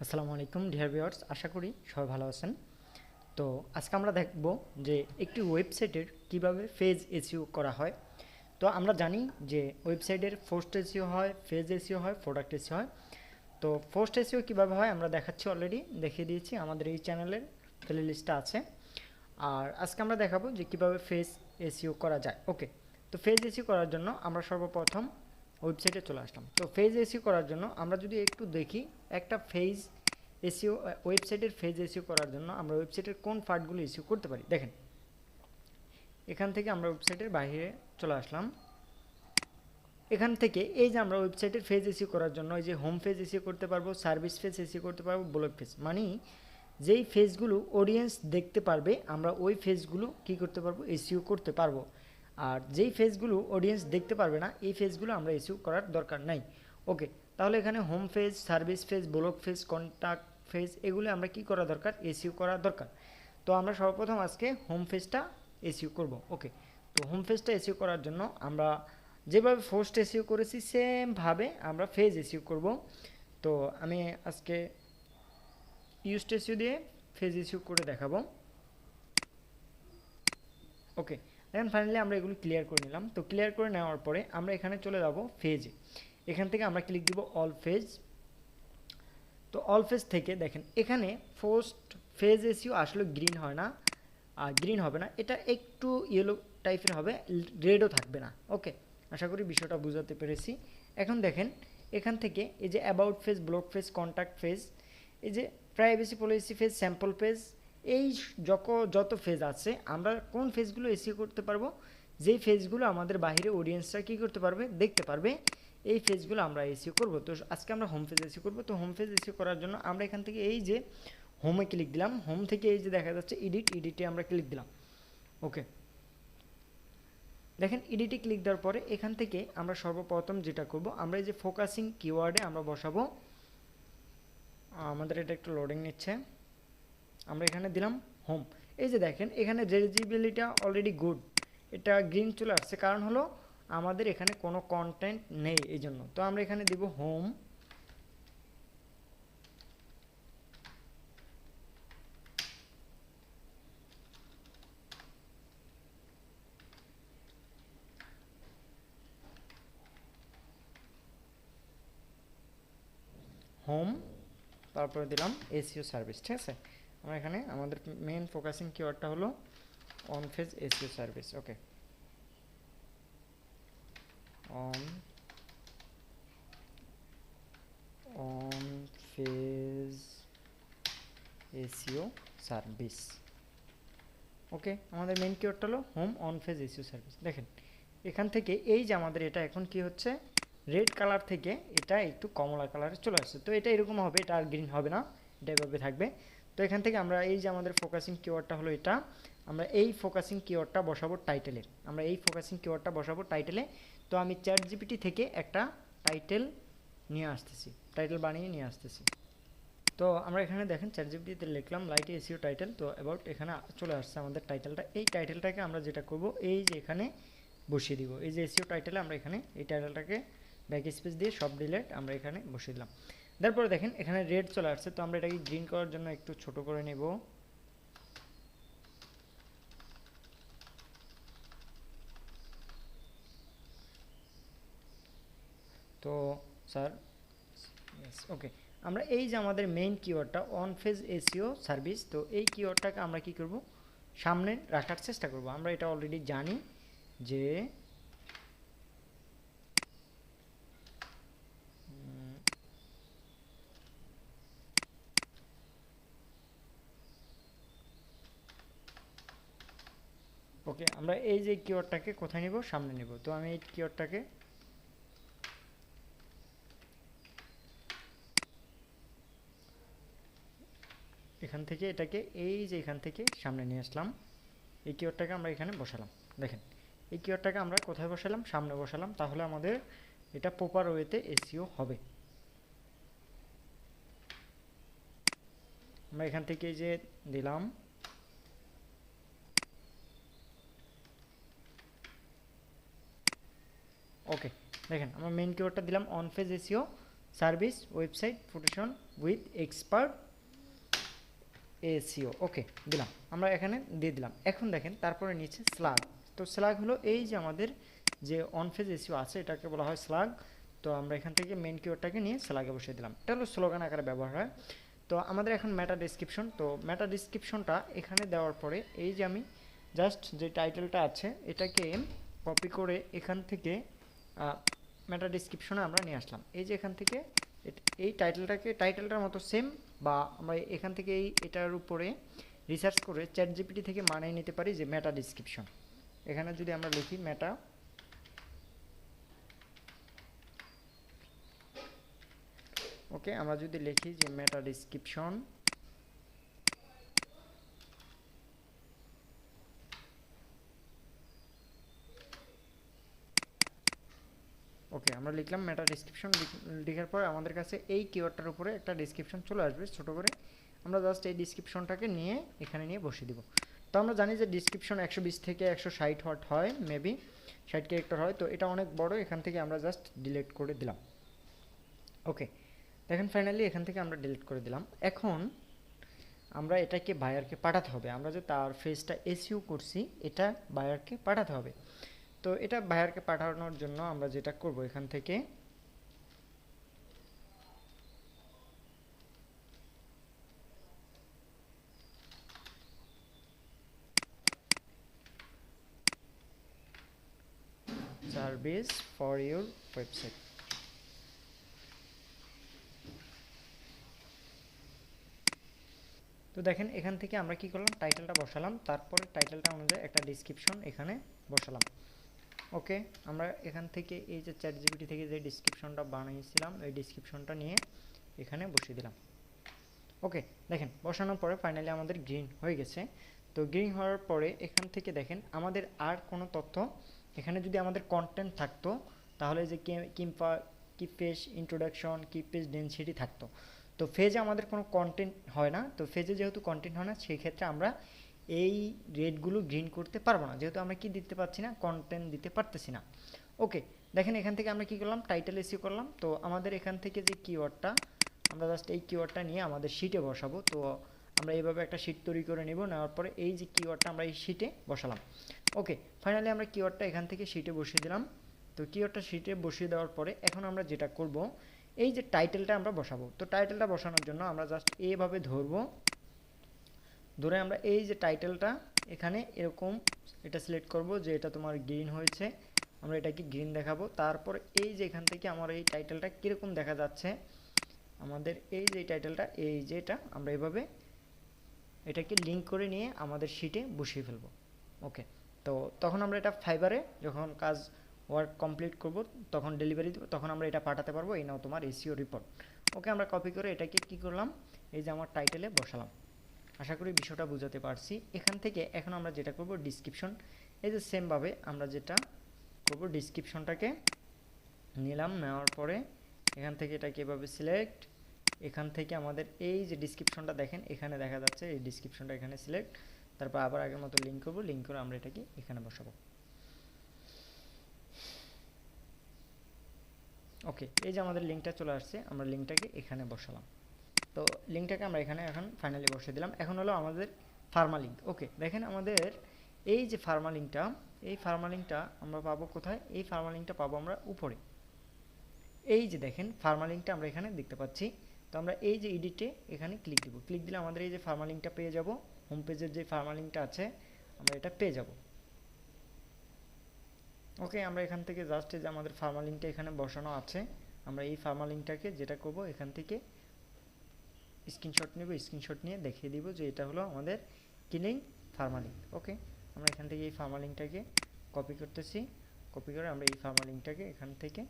আসসালামু আলাইকুম dear viewers, আশা করি সবাই ভালো আছেন। তো আজকে আমরা দেখব যে একটি ওয়েবসাইটের কিভাবে পেজ এসইও করা হয়। তো আমরা জানি যে ওয়েবসাইটের পোস্ট এসইও হয়, পেজ এসইও হয়, প্রোডাক্ট এসইও হয়। তো পোস্ট এসইও কীভাবে হয় আমরা দেখাচ্ছি, অলরেডি দেখিয়ে দিয়েছি, আমাদের এই চ্যানেলের প্লে লিস্টটা আছে। আর আজকে আমরা দেখাবো যে কীভাবে পেজ এসইও করা যায়। ওকে, তো পেজ এসইও করার জন্য আমরা সর্বপ্রথম ওয়েবসাইটে চলে আসলাম। তো পেজ এসইও করার জন্য আমরা যদি একটু দেখি, একটা পেজ এসইও ওয়েবসাইটের পেজ এসইও করার জন্য আমরা ওয়েবসাইটের কোন পার্টগুলো এসইও করতে পারি দেখেন। এখান থেকে আমরা ওয়েবসাইটের বাইরে চলে আসলাম। এখান থেকে এই যে আমরা ওয়েবসাইটের পেজ এসইও করার জন্য এই যে হোম পেজ এসইও করতে পারবো, সার্ভিস পেজ এসইও করতে পারবো, ব্লগ পেজ, মানে যেই পেজগুলো অডিয়েন্স দেখতে পারবে আমরা ওই পেজগুলো কী করতে পারবো, এসইও করতে পারবো। আর যেই পেজগুলো অডিয়েন্স দেখতে পারবে না এই পেজগুলো আমরা এসইও করার দরকার নাই। ওকে, তাহলে এখানে home page, service page, blog page, contact page, এগুলো আমরা কি করা দরকার, এসইও করা দরকার। তো আমরা সর্বপ্রথম আজকে হোম পেজটা এসইও করব। ওকে, তো হোম পেজটা এসইও করার জন্য আমরা যেভাবে পোস্ট এসইও করেছি সেমভাবে আমরা পেজ এসইও করব। তো আমি আজকে ইউজড এসইও দিয়ে পেজ এসইও করে দেখাবো। ওকে, এখন ফাইনালি আমরা এগুলো ক্লিয়ার করে নিলাম। তো ক্লিয়ার করে নেওয়ার পরে আমরা এখানে চলে যাব পেজে। এখান থেকে আমরা ক্লিক দিব অল পেজ। তো অল পেজ থেকে দেখেন এখানে পোস্ট পেজ এসইও আসলে গ্রিন হয় না, আর গ্রিন হবে না, এটা একটু ইয়েলো টাইপের হবে, রেডও থাকবে না। ওকে, আশা করি বিষয়টা বুঝাতে পেরেছি। এখন দেখেন এখান থেকে এই যে about page, blog page, contact page, এই যে privacy policy page, sample page, এই যত পেজ আছে আমরা কোন পেজগুলো এসইও করতে পারবো, যেই পেজগুলো আমাদের বাইরে অডিয়েন্সরা কী করতে পারবে, দেখতে পারবে, এই পেজগুলো আমরা এসইও করব। তো আজকে আমরা হোম পেজ এসইও করব। তো হোম পেজ এসইও করার জন্য আমরা এখান থেকে এই যে হোমে ক্লিক দিলাম, হোম থেকে এই যে দেখা যাচ্ছে এডিটে আমরা ক্লিক দিলাম। ওকে, দেখেন এডিটে ক্লিক দেওয়ার পরে এখান থেকে আমরা সর্বপ্রথম যেটা করব, আমরা এই যে ফোকাসিং কিওয়ার্ডে আমরা বসাবো। আমাদের এটা একটু লোডিং নিচ্ছে। আমরা এখানে দিলাম হোম। এই যে দেখেন এখানে রেজিবিলিটিটা অলরেডি গুড, এটা গ্রিন চলে আসছে, কারণ হলো আমাদের এখানে কোনো কন্টেন্ট নেই এই জন্য। তো আমরা এখানে দিব হোম। হোম, তারপরে দিলাম এসইও সার্ভিস। ঠিক আছে, আমরা এখানে আমাদের মেন ফোকাসিং কিওয়ার্ডটা হলো on page SEO service. Okay, on on page SEO service. Okay, আমাদের মেন কিওয়ার্ডটা হলো home on page SEO service. দেখেন এখান থেকে এই যে আমাদের এটা এখন কি হচ্ছে, রেড কালার থেকে এটা একটু কমলা কালারে চলে আসছে। তো এটা এরকম হবে, এটা আর গ্রিন হবে না, এটা এভাবে থাকবে। তো এখান থেকে আমরা এই যে আমাদের ফোকাসিং কিওয়ার্ডটা হলো এটা, আমরা এই ফোকাসিং কিওয়ার্ডটা বসাবো টাইটেলে। আমরা এই ফোকাসিং কিওয়ার্ডটা বসাবো টাইটেলে। তো আমি চ্যাট জিপিটি থেকে একটা টাইটেল নিয়ে আসতেছি, টাইটেল বানিয়ে নিয়ে আসতেছি। তো আমরা এখানে দেখেন চ্যাট জিপিটিতে লিখলাম লাইট এসইও টাইটেল। তো অ্যাবাউট এখানে চলে আসছে আমাদের টাইটেলটা। এই টাইটেলটাকে আমরা যেটা করব, এই যে এখানে বসিয়ে দিব, এই যে এসইও টাইটেলে আমরা এখানে এই টাইটেলটাকে ব্যাক স্পেস দিয়ে সব ডিলেট আমরা এখানে বসিয়ে দিলাম। তারপরে দেখেন এখানে রেড চলে আসছে। তো আমরা এটাকে গ্রিন করার জন্য একটু ছোট করে নেব। তো স্যার, ওকে, আমরা এই যে আমাদের মেইন কিওয়ার্ডটা অন পেজ এসইও সার্ভিস, তো এই কিওয়ার্ডটাকে আমরা কি করব, সামনে রাখার চেষ্টা করব। আমরা এটা অলরেডি জানি যে ওকে, আমরা এই যে কিওয়ার্ডটাকে কোথায় নেব, সামনে নেব। তো আমি এই কিওয়ার্ডটাকে এখান থেকে এটাকে এই যে এখান থেকে সামনে নিয়ে আসলাম। এই কিওয়ার্ডটাকে আমরা এখানে বসালাম। দেখেন এই কিওয়ার্ডটাকে আমরা কোথায় বসালাম, সামনে বসালাম, তাহলে আমাদের এটা প্রপার ওয়েতে এসইও হবে। আমরা এখান থেকে এই যে দিলাম, ওকে, দেখেন আমরা মেইন কিওয়ার্ডটা দিলাম on page SEO. Service website protection with expert SEO. Okay দিলাম, আমরা এখানে দিয়ে দিলাম। এখন দেখেন তারপরে নিচে স্লাগ। তো স্লাগ হলো এই যে আমাদের যে অন পেজ এসইও আছে এটাকে বলা হয় স্লাগ। তো আমরা এখান থেকে মেন কিওয়ার্ডটাকে নিয়ে স্লাগে বসিয়ে দিলাম। এটা হলো স্লোগান আকারে ব্যবহার হয়। তো আমাদের এখন মেটা ডেসক্রিপশন। তো মেটা ডেসক্রিপশনটা এখানে দেওয়ার পরে এই যে আমি জাস্ট যে টাইটেলটা আছে এটাকে কপি করে এখান থেকে মেটা ডেসক্রিপশনে আমরা নিয়ে আসলাম। এই যে এখান থেকে এই টাইটেলটার মতো সেম, বা আমরা এখান থেকে এটার উপরে রিসার্চ করে চ্যাটজিপিটি থেকে মানিয়ে নিতে পারি যে মেটা ডেসক্রিপশন। এখানে যদি আমরা লিখি মেটা, ওকে আমরা যদি লিখি যে মেটা ডেসক্রিপশন, ওকে আমরা লিখলাম মেটা ডেসক্রিপশন। লেখার পর আমাদের কাছে এই কিওয়ার্ডটার উপরে একটা ডেসক্রিপশন চলে আসবে ছোট করে। আমরা জাস্ট এই ডেসক্রিপশনটাকে নিয়ে এখানে নিয়ে বসিয়ে দিব। তো আমরা জানি যে ডেসক্রিপশন 120 থেকে 160 ওয়ার্ড হয়, মেবি 60 ক্যারেক্টার হয়। তো এটা অনেক বড়, এখান থেকে আমরা জাস্ট ডিলিট করে দিলাম। ওকে দেখেন ফাইনালি এখান থেকে আমরা ডিলিট করে দিলাম। এখন আমরা এটাকে বায়ারকে পাঠাতে হবে। আমরা যে তার ফেজটা এসইও করছি এটা বায়ারকে পাঠাতে হবে। তো এটা বায়ারকে পাঠানোর জন্য আমরা যেটা করব এখান থেকে সার্ভিস ফর ইউর ওয়েবসাইট। তো দেখেন এখান থেকে আমরা কি করলাম, টাইটেলটা বসালাম, তারপরে টাইটেলটা অনুযায়ী একটা ডেসক্রিপশন এখানে বসালাম। ওকে আমরা এখান থেকে এই যে চ্যাটজিপিটি থেকে যে ডেসক্রিপশনটা বানিয়েছিলাম এই ডেসক্রিপশনটা নিয়ে এখানে বসিয়ে দিলাম। ওকে দেখেন বসানোর পরে ফাইনালি আমাদের গ্রিন হয়ে গেছে। তো গ্রিন হওয়ার পরে এখান থেকে দেখেন আমাদের আর কোনো তথ্য, এখানে যদি আমাদের কন্টেন্ট থাকতো তাহলে যে কি পেজ ইন্ট্রোডাকশন, কি পেজ ডেনসিটি থাকতো। তো ফেজে আমাদের কোনো কন্টেন্ট হয় না। তো ফেজে যেহেতু কন্টেন্ট হয় না সেই ক্ষেত্রে আমরা এই রেডগুলো গ্রিন করতে পারবো না, যেহেতু আমরা কি দিতে পারছি না, কন্টেন্ট দিতে পারতেছি না। ওকে দেখেন এখান থেকে আমরা কি করলাম, টাইটেল এসইও করলাম। তো আমাদের এখান থেকে যে কিওয়ার্ডটা আমরা জাস্ট এই কিওয়ার্ডটা নিয়ে আমাদের শিটে বসাবো। তো আমরা এইভাবে একটা শিট তৈরি করে নেব, নেওয়ার পরে এই যে কিওয়ার্ডটা আমরা এই শিটে বসালাম। ওকে ফাইনালি আমরা কিওয়ার্ডটা এখান থেকে শিটে বসিয়ে দিলাম। তো কিওয়ার্ডটা শিটে বসিয়ে দেওয়ার পরে এখন আমরা যেটা করব এই যে টাইটেলটা আমরা বসাবো। তো টাইটেলটা বসানোর জন্য আমরা জাস্ট এইভাবে ধরবো, ধরে আমরা এই যে টাইটেলটা এখানে এরকম এটা সিলেক্ট করব যে এটা তোমার গ্রিন হয়েছে, আমরা এটাকে গ্রিন দেখাবো। তারপর এই যে এখান থেকে আমার এই টাইটেলটা কীরকম দেখা যাচ্ছে, আমাদের এই যে টাইটেলটা এই যে এটা আমরা এভাবে এটাকে লিঙ্ক করে নিয়ে আমাদের শিটে বসিয়ে ফেলবো। ওকে তো তখন আমরা এটা ফাইবারে যখন কাজ ওয়ার্ক কমপ্লিট করব তখন ডেলিভারি দেবো, তখন আমরা এটা পাঠাতে পারবো, এই নাও তোমার এসইও রিপোর্ট। ওকে আমরা কপি করে এটাকে কি করলাম, এই যে আমার টাইটেলে বসালাম। আশা করি বিষয়টা বুঝাতে পারছি। এখান থেকে এখন আমরা যেটা করব ডিসক্রিপশন, এই যে সেমভাবে আমরা যেটা করব ডিসক্রিপশনটাকে নিলাম, নেওয়ার পরে এখান থেকে এটাকে এভাবে সিলেক্ট, এখান থেকে আমাদের এই যে ডিসক্রিপশনটা দেখেন এখানে দেখা যাচ্ছে, এই ডিসক্রিপশনটা এখানে সিলেক্ট, তারপর আবার আগের মতো লিঙ্ক করব, লিঙ্ক করে আমরা এটাকে এখানে বসাবো। ওকে এই যে আমাদের লিঙ্কটা চলে আসছে, আমরা লিঙ্কটাকে এখানে বসালাম। তো লিঙ্কটাকে আমরা এখানে এখন ফাইনালি বসিয়ে দিলাম। এখন হলো আমাদের ফার্মা লিঙ্ক। ওকে দেখেন আমাদের এই যে ফার্মা লিঙ্কটা, এই ফার্মা লিঙ্কটা আমরা পাবো কোথায়, এই ফার্মা লিঙ্কটা পাবো আমরা উপরে। এই যে দেখেন ফার্মা লিঙ্কটা আমরা এখানে দেখতে পাচ্ছি। তো আমরা এই যে এডিটে এখানে ক্লিক দিব, ক্লিক দিলে আমাদের এই যে ফার্মা লিঙ্কটা পেয়ে যাব, হোম পেজের যে ফার্মা লিঙ্কটা আছে আমরা এটা পেয়ে যাব। ওকে আমরা এখান থেকে জাস্ট এই যে আমাদের ফার্মা লিঙ্কটা এখানে বসানো আছে, আমরা এই ফার্মা লিঙ্কটাকে যেটা করব এখান থেকে স্ক্রিনশট নেব, স্ক্রিনশট নিয়ে দেখিয়ে দিব যে এটা হলো আমাদের কিলিং ফার্মা লিঙ্ক। ওকে আমরা এখান থেকে এই ফার্মা লিঙ্কটাকে কপি করতেছি, কপি করে আমরা এই ফার্মা লিঙ্কটাকে এখান থেকে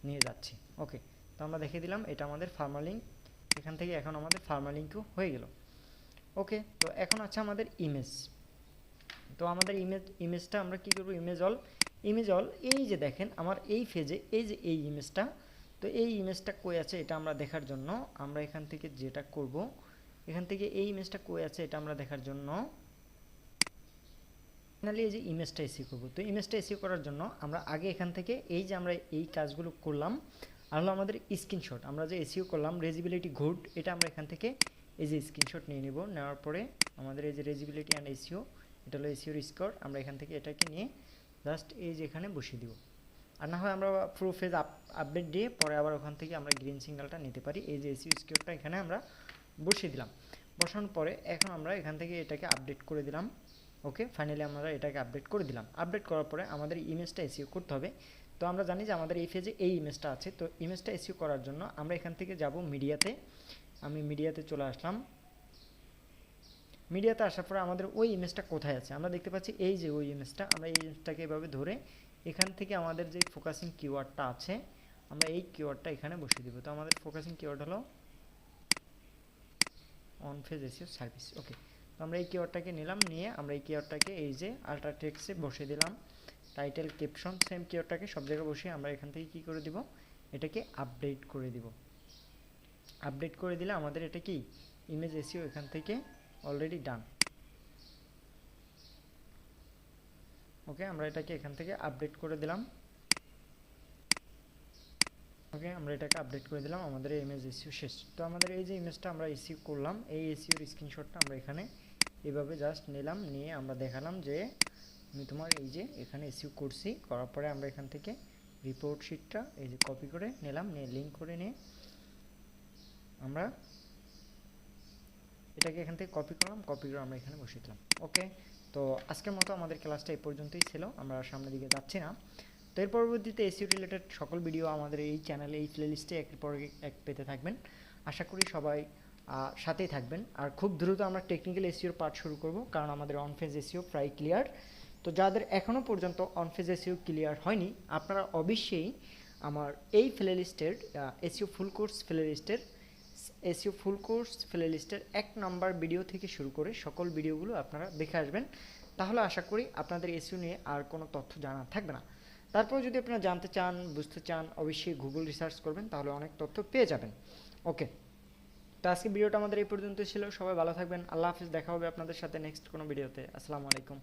নিয়ে যাচ্ছি। ওকে তো আমরা দেখিয়ে দিলাম এটা আমাদের ফার্মা লিঙ্ক, এখান থেকে এখন আমাদের ফার্মা লিঙ্কও হয়ে গেল। ওকে তো এখন আছে আমাদের ইমেজ। তো আমাদের ইমেজটা আমরা কি করব, ইমেজ অল এই যে দেখেন আমার এই ফেজে এই যে এই ইমেজটা, তো এই ইমেজটা কই আছে এটা আমরা দেখার জন্য আমরা এখান থেকে যেটা করব, এখান থেকে এই ইমেজটা কই আছে এটা আমরা দেখার জন্য ফাইনালি এই যে ইমেজটা এসইও করব। তো ইমেজটা এসইও করার জন্য আমরা আগে এখান থেকে এই যে আমরা এই কাজগুলো করলাম, আর হলো আমাদের স্ক্রিনশট, আমরা যে এসইও করলাম রেজিবিলিটি গুড, এটা আমরা এখান থেকে এই যে স্ক্রিনশট নিয়ে নেব। নেওয়ার পরে আমাদের এই যে রেজিবিলিটি অ্যান্ড এসইও, এটা হলো এসইওর স্কোর, আমরা এখান থেকে এটাকে নিয়ে জাস্ট এই যে এখানে বসিয়ে দিব। আর না হয় আমরা পুরো ফেজ আপডেট দিয়ে পরে আবার ওখান থেকে আমরা গ্রিন সিগন্যালটা নিতে পারি। এই যে এসইও স্কোরটা এখানে আমরা বসিয়ে দিলাম। বসানোর পরে এখন আমরা এখান থেকে এটাকে আপডেট করে দিলাম। ওকে, ফাইনালি আমরা এটাকে আপডেট করে দিলাম। আপডেট করার পরে আমাদের ইমেজটা এসইও করতে হবে। তো আমরা জানি যে আমাদের এই ফেজে এই ইমেজটা আছে, তো ইমেজটা এসইও করার জন্য আমরা এখান থেকে যাব মিডিয়াতে। আমি মিডিয়াতে চলে আসলাম। মিডিয়াতে আসার পরে আমাদের ওই ইমেজটা কোথায় আছে আমরা দেখতে পাচ্ছি, এই যে ওই ইমেজটা, আমরা এই ইমেজটাকে এভাবে ধরে এখান থেকে আমাদের যে ফোকাসিং কিওয়ার্ডটা আছে আমরা এই কিওয়ার্ডটা এখানে বসিয়ে দেব। তো আমাদের ফোকাসিং কিওয়ার্ড হলো অন ফেজ এসইও সার্ভিস। ওকে, তো আমরা এই কিওয়ার্ডটাকে নিলাম, নিয়ে আমরা এই কিওয়ার্ডটাকে এই যে আল্ট্রা টেক্সটে বসিয়ে দিলাম। টাইটেল ক্যাপশন সেম কিওয়ার্ডটাকে সব জায়গায় বসিয়ে আমরা এখান থেকে কি করে দিব, এটাকে আপডেট করে দিব। আপডেট করে দিলে আমাদের এটা কি ইমেজ এসইও এখান থেকে অলরেডি ডান। ওকে, আমরা এটাকে এখান থেকে আপডেট করে দিলাম। ওকে, আমরা এটাকে আপডেট করে দিলাম, আমাদের এই ইমেজ এসইও শেষ। তো আমাদের এই যে ইমেজটা আমরা এসইও করলাম, এই এসইওর স্ক্রিনশটটা আমরা এখানে এভাবে জাস্ট নিলাম, নিয়ে আমরা দেখালাম যে আমি তোমার এই যে এখানে এসইও করছি। করার পরে আমরা এখান থেকে রিপোর্ট শিটটা এই যে কপি করে নিলাম, নিয়ে লিঙ্ক করে নিয়ে আমরা এটাকে এখান থেকে কপি করলাম, কপি করে আমরা এখানে বসিয়ে দিলাম। ওকে, তো আজকের মতো আমাদের ক্লাসটা এই পর্যন্তই ছিল, আমরা সামনের দিকে যাচ্ছি না। তো এর পরবর্তীতে এসইও রিলেটেড সকল ভিডিও আমাদের এই চ্যানেলে এই প্লেলিস্টে একের পর এক পেতে থাকবেন। আশা করি সবাই সাথেই থাকবেন। আর খুব দ্রুত আমরা টেকনিক্যাল এসইওর পার্ট শুরু করব, কারণ আমাদের অন ফেজ এসইও প্রায় ক্লিয়ার। তো যাদের এখনও পর্যন্ত অন ফেজ এসইও ক্লিয়ার হয়নি, আপনারা অবশ্যই আমার এই প্লেলিস্টের এসইও ফুল কোর্স প্লেলিস্টের এসইও ফুল কোর্স প্লেলিস্টের 1 নম্বর ভিডিও থেকে শুরু করে সকল ভিডিওগুলো আপনারা দেখে আসবেন। তাহলে আশা করি আপনাদের এসইও নিয়ে আর কোনো তথ্য জানা থাকবে না। তারপর যদি আপনারা জানতে চান, বুঝতে চান, অবশ্যই গুগল রিসার্চ করবেন, তাহলে অনেক তথ্য পেয়ে যাবেন। ওকে, তো আজকে ভিডিওটা আমাদের এই পর্যন্ত ছিল। সবাই ভালো থাকবেন, আল্লাহ হাফিজ। দেখা হবে আপনাদের সাথে নেক্সট কোনো ভিডিওতে। আসসালামু আলাইকুম।